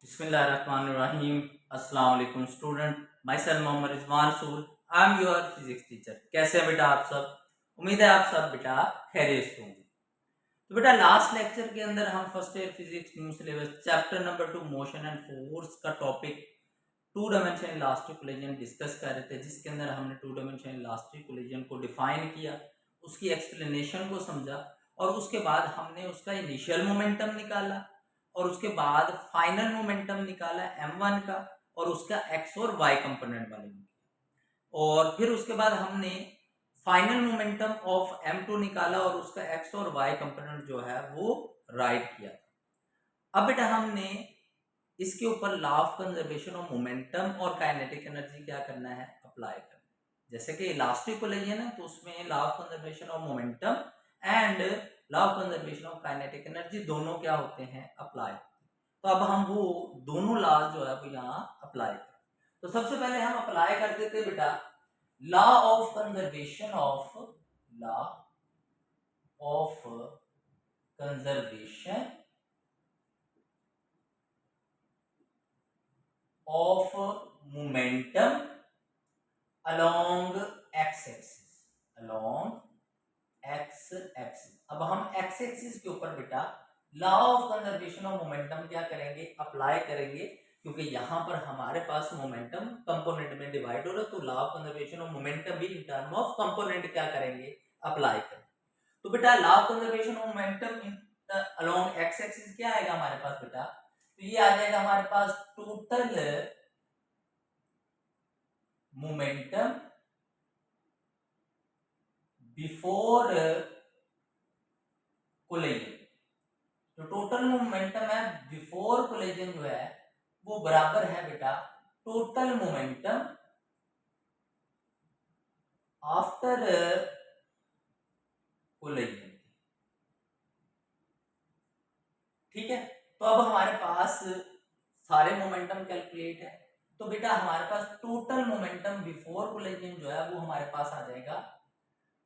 बिस्मिल्लाहिर्रहमानिर्रहीम। अस्सलाम वालेकुम student, myself Mohammad Rizwan सूल। I am your physics teacher. कैसे हैं बेटा आप सब? उम्मीद है आप सब बेटा खैरियत से होंगे। तो बेटा लास्ट लेक्चर के अंदर हम first year physics new syllabus chapter number 2 motion and force का topic two dimension elastic collision discuss कर रहे थे, जिसके अंदर हमने टू डायमेंशन इलास्टिक कोलिजन को डिफाइन किया, उसकी एक्सप्लेनेशन को समझा और उसके बाद हमने उसका इनिशियल मोमेंटम निकाला और उसके बाद फाइनल मोमेंटम निकाला m1 का और उसका x और y कंपोनेंट वाले में, और फिर उसके बाद हमने फाइनल मोमेंटम ऑफ m2 निकाला और उसका x और y कंपोनेंट जो है वो राइट किया था। अब बेटा हमने इसके ऊपर law of conservation of momentum और काइनेटिक एनर्जी क्या करना है, अप्लाई करना है। जैसे कि इलास्टिक कोलिजन है तो उसमें law of conservation of momentum and law of conservation of kinetic energy दोनों क्या होते हैं, अप्लाई। तो अब हम वो दोनों लॉज जो है वो यहाँ अप्लाई करें। तो सबसे पहले हम अप्लाई कर देते बेटा law of conservation of momentum along x axis. अब हम x एक्सिस के ऊपर बेटा law of conservation of momentum क्या करेंगे, अप्लाई करेंगे, क्योंकि यहाँ पर हमारे पास मोमेंटम कंपोनेंट में डिवाइड हो रहा है। तो law of conservation of momentum भी इन टर्म ऑफ कंपोनेंट क्या करेंगे, अप्लाई करेंगे। तो बेटा law of conservation of momentum in along x axis क्या आएगा हमारे पास बेटा, तो ये आ जाएगा हमारे पास टोटल मोमेंटम बिफोर कोलिजन। तो टोटल मोमेंटम है बिफोर कोलिजन जो है वो बराबर है बेटा टोटल मोमेंटम आफ्टर कोलिजन। ठीक है, तो अब हमारे पास सारे मोमेंटम कैलकुलेट है। तो बेटा हमारे पास टोटल मोमेंटम बिफोर कोलिजन जो है वो हमारे पास आ जाएगा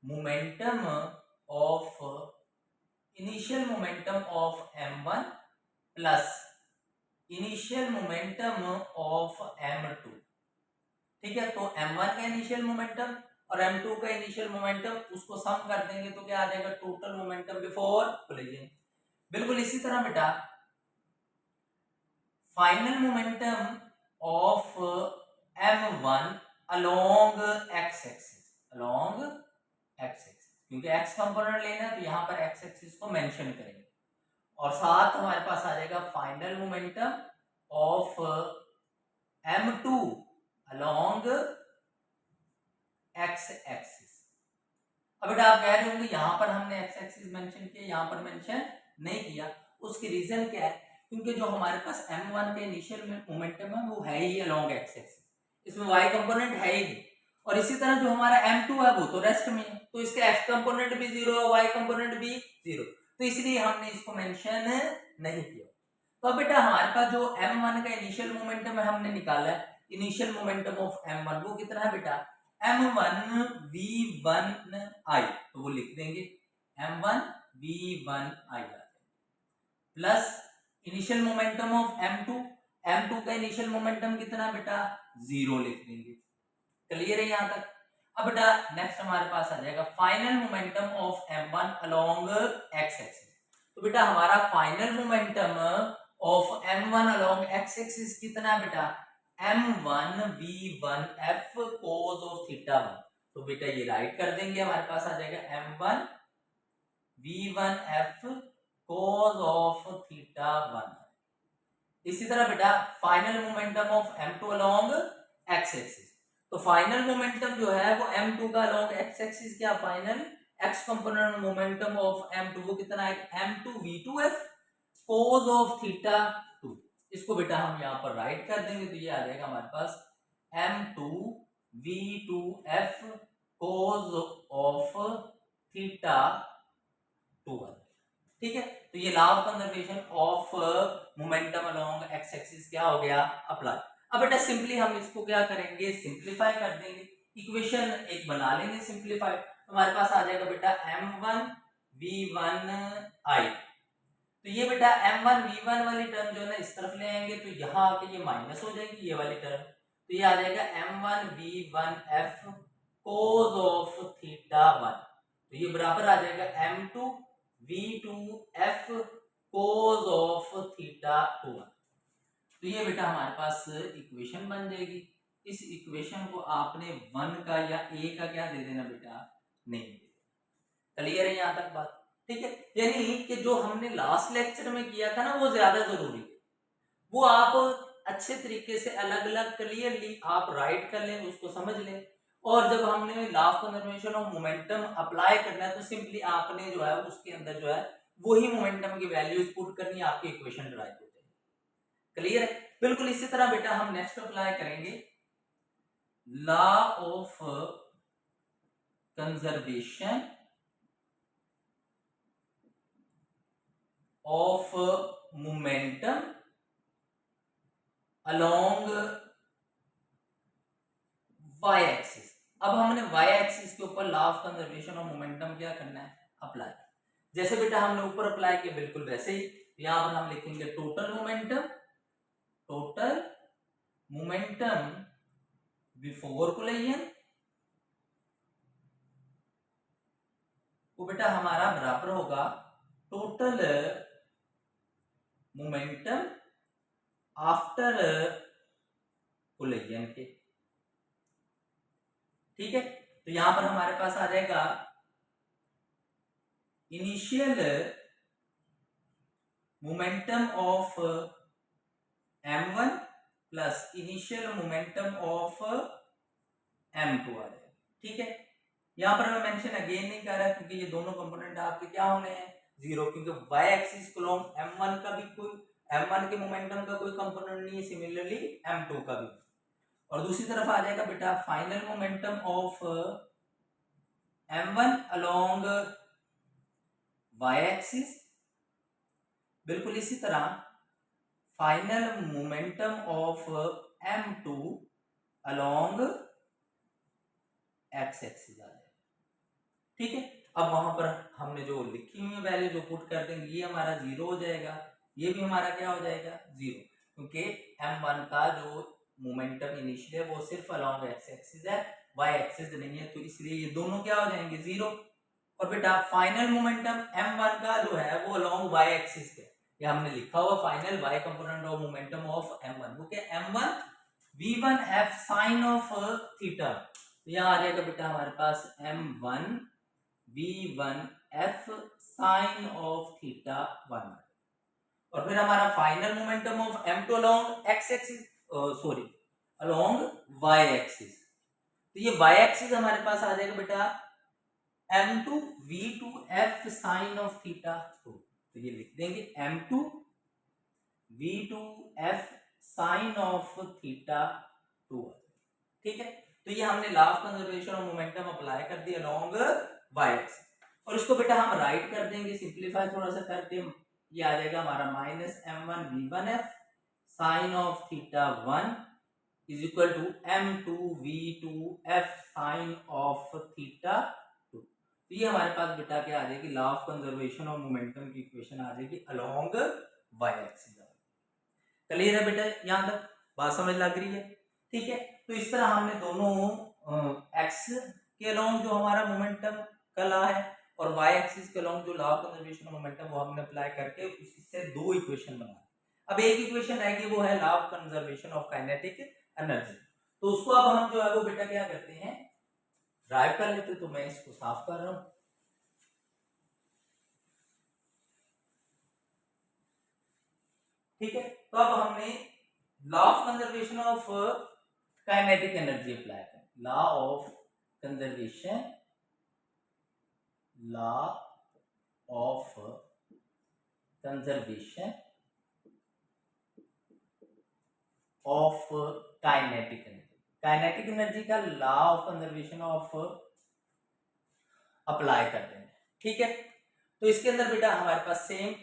momentum of initial momentum of m1 plus initial momentum of m2। ठीक है, तो m1 का इनिशियल मोमेंटम और m2 का इनिशियल मोमेंटम उसको सम कर देंगे तो क्या आ जाएगा, टोटल मोमेंटम बिफोर कोलिजन। बिल्कुल इसी तरह बेटा final momentum of m1 along x axis, क्योंकि x कंपोनेंट लेना है तो यहाँ पर x एक्सिस को मेंशन करेंगे। और साथ हमारे पास आ जाएगा final momentum of m2 along x axis. अब बेटा आप कह रहे होंगे यहाँ पर हमने x एक्सिस मेंशन किया, यहाँ पर मेंशन नहीं किया। उसकी रीजन क्या है, क्योंकि जो हमारे पास m1 का इनिशियल मोमेंटम है वो है ही अलोंग x एक्सिस, इसमें y कंपोनेंट है ही नहीं। और इसी तरह जो हमारा m2 है वो तो रेस्ट में है, तो इसका x कंपोनेंट भी 0 है, y कंपोनेंट भी 0, तो इसलिए हमने इसको मेंशन नहीं किया। तो अब बेटा हमारे पास जो m1 का इनिशियल मोमेंटम है हमने निकाला है, इनिशियल मोमेंटम ऑफ m1 वो कितना है बेटा m1 v1i, तो वो लिख देंगे m1 v1i plus initial momentum of m2 का इनिशियल मोमेंटम कितना बेटा 0 लिख देंगे। क्लियर है यहाँ तक? अब बेटा नेक्स्ट हमारे पास आ जाएगा final momentum of m1 along x axis. तो बेटा हमारा final momentum of m1 along x axis कितना बेटा m1 v1f cos of theta 1। तो बेटा ये राइट कर देंगे, हमारे पास आ जाएगा m1 v1f cos of theta 1। इसी तरह बेटा final momentum of m2 along x axis. तो फाइनल मोमेंटम जो है वो m2 का अलोंग x एक्सिस क्या final x component momentum of m2 वो कितना है m2 v2f cos of theta 2। इसको बेटा हम यहाँ पर राइट कर देंगे तो ये आ जाएगा हमारे पास m2 v2f cos of theta 2। ठीक है, तो ये law of conservation of momentum along x axis क्या हो गया, अप्लाई। अब बेटा सिंपली हम इसको क्या करेंगे, सिंपलीफाई कर देंगे, इक्वेशन एक बना लेंगे सिंपलीफाई। हमारे पास आ जाएगा बेटा m1 v1i तो ये बेटा m1v1 वाली टर्म जो है ना इस तरफ ले आएंगे तो यहाँ आके ये माइनस हो जाएगी ये वाली टर्म, तो ये आ जाएगा m1v1f cos ऑफ थीटा 1, तो ये बराबर आ जाएगा m2v2f cos ऑफ थीटा 2। तो ये बेटा हमारे पास इक्वेशन बन जाएगी। इस इक्वेशन को आपने 1 का या a का क्या दे देना बेटा, नहीं दे देना। क्लियर है यहाँ तक बात? ठीक है, यानी कि जो हमने लास्ट लेक्चर में किया था ना वो ज्यादा जरूरी है, वो आप अच्छे तरीके से अलग अलग क्लियरली आप राइट कर लें, उसको समझ लें, और जब हमने law of conservation of momentum apply करना है तो सिंपली आपने जो है उसके अंदर जो है वही मोमेंटम की वैल्यूज पुट करनी है, आपकी इक्वेशन ड्राइव हो जाएगी। क्लियर है? बिल्कुल इसी तरह बेटा हम नेक्स्ट अप्लाई करेंगे law of conservation of momentum along Y axis. अब हमने वाई एक्सिस के ऊपर law of conservation of momentum क्या करना है, अप्लाई। जैसे बेटा हमने ऊपर अप्लाई किया बिल्कुल वैसे ही यहां पर हम लिखेंगे टोटल मोमेंटम बिफोर कोलिजन वो बेटा हमारा बराबर होगा टोटल मोमेंटम आफ्टर कोलिजन के। ठीक है, तो यहां पर हमारे पास आ जाएगा initial momentum of m1 plus initial momentum of m2 आ जाएगा। ठीक है, यहां पर मैं मेंशन अगेन नहीं कर रहा क्योंकि ये दोनों कंपोनेंट आपके क्या होने हैं, जीरो, क्योंकि y एक्सिस को m1 का भी कोई m1 के मोमेंटम का कोई कंपोनेंट नहीं है, सिमिलरली m2 का भी। और दूसरी तरफ आ जाएगा बेटा final momentum of m1 along y axis, बिल्कुल इसी तरह final momentum of m2 along x axis आ जाएगा। ठीक है, अब वहां पर हमने जो लिखी हुई वैल्यू जो पुट कर देंगे ये हमारा जीरो हो जाएगा, ये भी हमारा क्या हो जाएगा जीरो, क्योंकि m1 का जो मोमेंटम इनिशियल है वो सिर्फ अलोंग x एक्सिस है, y एक्सिस नहीं है, तो इसलिए ये दोनों क्या हो जाएंगे जीरो। और बेटा फाइनल मोमेंटम m1 का जो है वो अलोंग y एक्सिस पे, ये हमने लिखा हुआ final y component of momentum of m1, वो क्या m1 v1f sine of theta, तो यहाँ आ जाएगा बेटा हमारे पास m1 v1f sine of theta 1। और फिर हमारा final momentum of m2 along x axis, sorry along y axis, तो ये y एक्सिस हमारे पास आ जाएगा बेटा m2 v2f sine of theta 2, तो ये लिख देंगे m2 v2f sine of theta 2। ठीक है, तो ये हमने law of conservation of momentum apply कर दिया अलोंग y एक्सिस, और इसको बेटा हम राइट कर देंगे सिंपलीफाई थोड़ा सा करके, ये आ जाएगा हमारा minus m1 v1f sine of theta 1 is equal to m2 v2f sine of theta 2। तो ये हमारे पास बेटा क्या आ जाएगी, law of conservation of momentum की इक्वेशन आ जाएगी अलोंग y एक्सिस। क्लियर है बेटा, यहाँ तक बात समझ लग रही है? ठीक है, तो इस तरह हमने दोनों x के अलोंग जो हमारा मोमेंटम का लॉ है और y एक्सिस के अलोंग जो law of conservation of momentum वो हमने अप्लाई करके इससे दो इक्वेशन बनाए। अब एक इक्वेशन रहेगी वो है law of conservation of kinetic energy, तो उसको अब हम जो है वो बेटा क्या करते हैं, ड्राइव कर लेते। तो मैं इसको साफ कर रहा हूं। ठीक है, तो अब हमने law of conservation of kinetic energy apply करें। Law of conservation of kinetic energy, kinetic energy का law of conservation of apply कर देंगे। ठीक है, तो इसके अंदर बेटा हमारे पास सेम,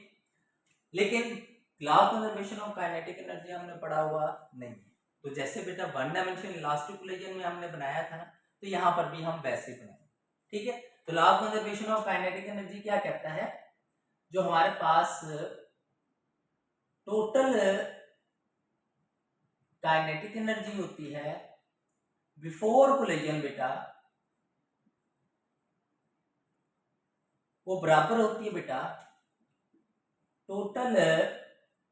लेकिन law of conservation of kinetic energy हमने पढ़ा हुआ नहीं है, तो जैसे बेटा वन डायमेंशन इलास्टिक कोलिजन में हमने बनाया था ना, तो यहाँ पर भी हम वैसे बनाएंगे। ठीक है, तो law of conservation of kinetic energy क्या कहता है, जो हमारे पास टोटल काइनेटिक एनर्जी होती है बिफोर कोलिजन बेटा, वो बराबर होती है बेटा total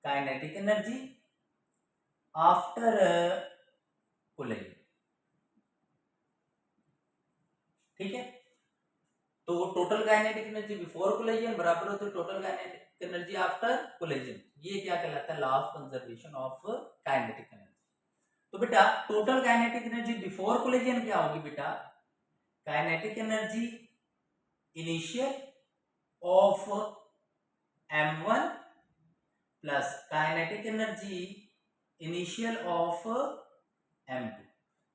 kinetic energy after collision. ठीक है, तो total kinetic energy before collision बराबर होती है total kinetic energy after collision. ये क्या कहलाता है? Law of conservation of kinetic energy. तो बेटा total kinetic energy before collision क्या होगी बेटा? Kinetic energy initial of m1 plus kinetic energy initial of m2।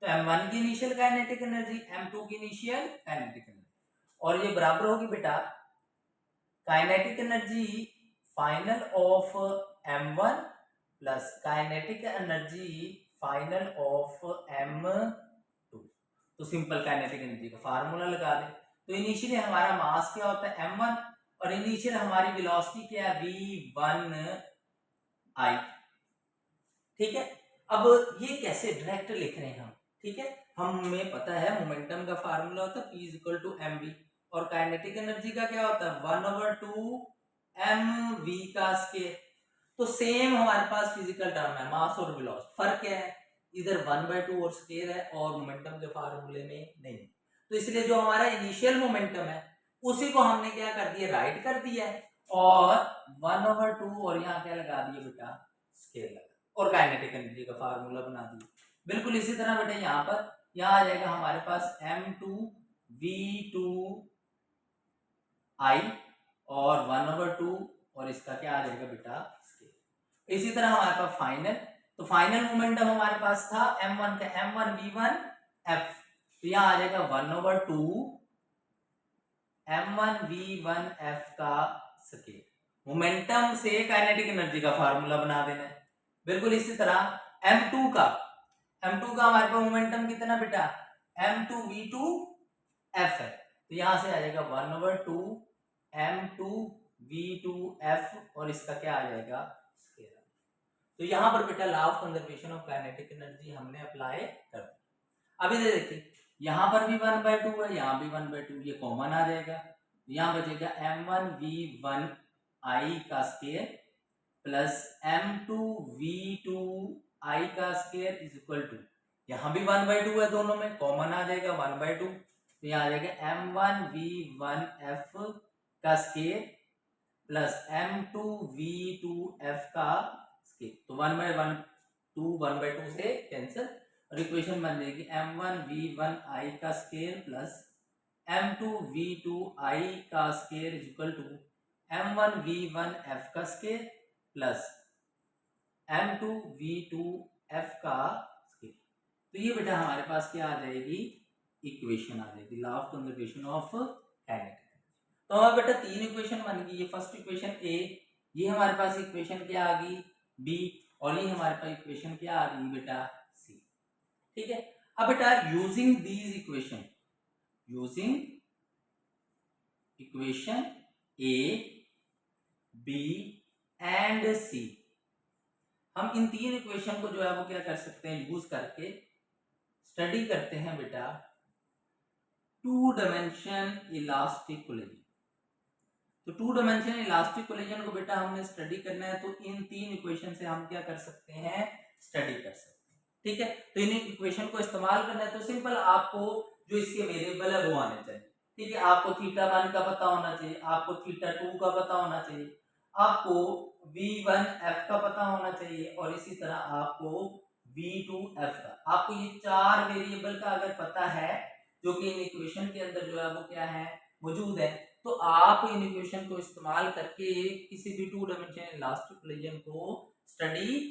तो m1 की इनिशियल काइनेटिक एनर्जी, m2 की इनिशियल काइनेटिक एनर्जी, और ये बराबर होगी बेटा kinetic energy final of m1 plus kinetic energy final of m2। तो सिंपल काइनेटिक एनर्जी का फार्मूला लगा दे। तो इनिशियली हमारा मास क्या होता है? m1, और इनिशियल हमारी वेलोसिटी क्या है? v1i। ठीक है, अब ये कैसे डायरेक्ट लिख रहे हैं हम? ठीक है, हमें पता है मोमेंटम का फार्मूला होता है p इक्वल टू mv, और काइनेटिक एनर्जी का क्या होता है? 1/2 mv का स्क्वायर। तो सेम हमारे पास फिजिकल टर्म है, मास और वेलोसिटी। फर्क क्या है? इधर 1/2 और स्क्वायर है, और मोमेंटम के फार्मूले में नहीं। तो इसलिए जो हमारा इनिशियल मोमेंटम है उसी को हमने क्या कर दिया? राइट कर दिया है, और 1/2 और यहाँ क्या लगा दिया बेटा? स्क्वायर लगा, और काइनेटिक एनर्जी का फार्मूला बना दिया। बिल्कुल इसी तरह बेटा यहाँ पर यहाँ आ जाएगा हमारे पास m2 v2i और 1/2, और इसका क्या आ जाएगा बेटा? स्क्वायर। इसी तरह हमारे पास फाइनल, तो फाइनल मोमेंटम हमारे पास था m1 का, m1 v1f, तो यहाँ आ जाएगा 1/2 m1 v1f का स्क्वायर। मोमेंटम से काइनेटिक एनर्जी का फार्मूला बना देना है। बिल्कुल इसी तरह m2 का हमारे पास मोमेंटम कितना बेटा? m2 v2f है, तो यहां से आ जाएगा 1/2 m2 v2f, और इसका क्या आ जाएगा? स्क्वायर। तो यहां पर बेटा law of conservation of kinetic energy हमने अप्लाई कर दिया। अभी देखिए यहां पर भी 1/2 है, यहां भी 1/2, ये कॉमन आ जाएगा, यहां बचेगा m1 v1i का स्क्वायर प्लस m2 v2i का स्क्वायर इज इक्वल टू, यहाँ भी 1/2 है, दोनों में कॉमन आ जाएगा 1/2, तो यहाँ आ जाएगा m1 v1f का स्क्वायर प्लस m2 v2f का स्क्वायर। तो 1/2 से कैंसिल, और इक्वेशन बन जाएगी m1 v1i का स्क्वायर प्लस m2 v2i का square is equal to m1 v1f का स्क्वायर प्लस m2 v2f का स्क्वायर। तो ये बेटा हमारे पास क्या आ जाएगी? इक्वेशन आ जाएगी, law of conservation of kinetic. तो हमारे बेटा तीन इक्वेशन बन गई। ये फर्स्ट इक्वेशन ए, ये हमारे पास इक्वेशन क्या आ गई? बी, और ये हमारे पास इक्वेशन क्या आ गई बेटा? सी। ठीक है, अब बेटा using these equation, using equation A B and C, हम इन तीन इक्वेशन को जो है वो क्या कर सकते हैं? यूज करके स्टडी करते हैं बेटा टू डायमेंशन इलास्टिक कोलिजन। तो टू डायमेंशन इलास्टिक कोलिजन को बेटा हमने स्टडी करना है, तो इन तीन इक्वेशन से हम क्या कर सकते हैं? स्टडी कर सकते हैं। ठीक है, तो इन इक्वेशन को इस्तेमाल करना है, तो सिंपल आपको जो इसके वेरिएबल है वो आने चाहिए। ठीक है, आपको θ1 का पता होना चाहिए, आपको θ2 का पता होना चाहिए, आपको v1f का पता होना चाहिए, और इसी तरह आपको v2f का। आपको ये चार वेरिएबल का अगर पता है जो कि इन इक्वेशन के अंदर जो है वो क्या है? मौजूद है, तो आप इन इक्वेशन को इस्तेमाल करके किसी भी टू डायमेंशनल इलास्टिक कोलिजन को स्टडी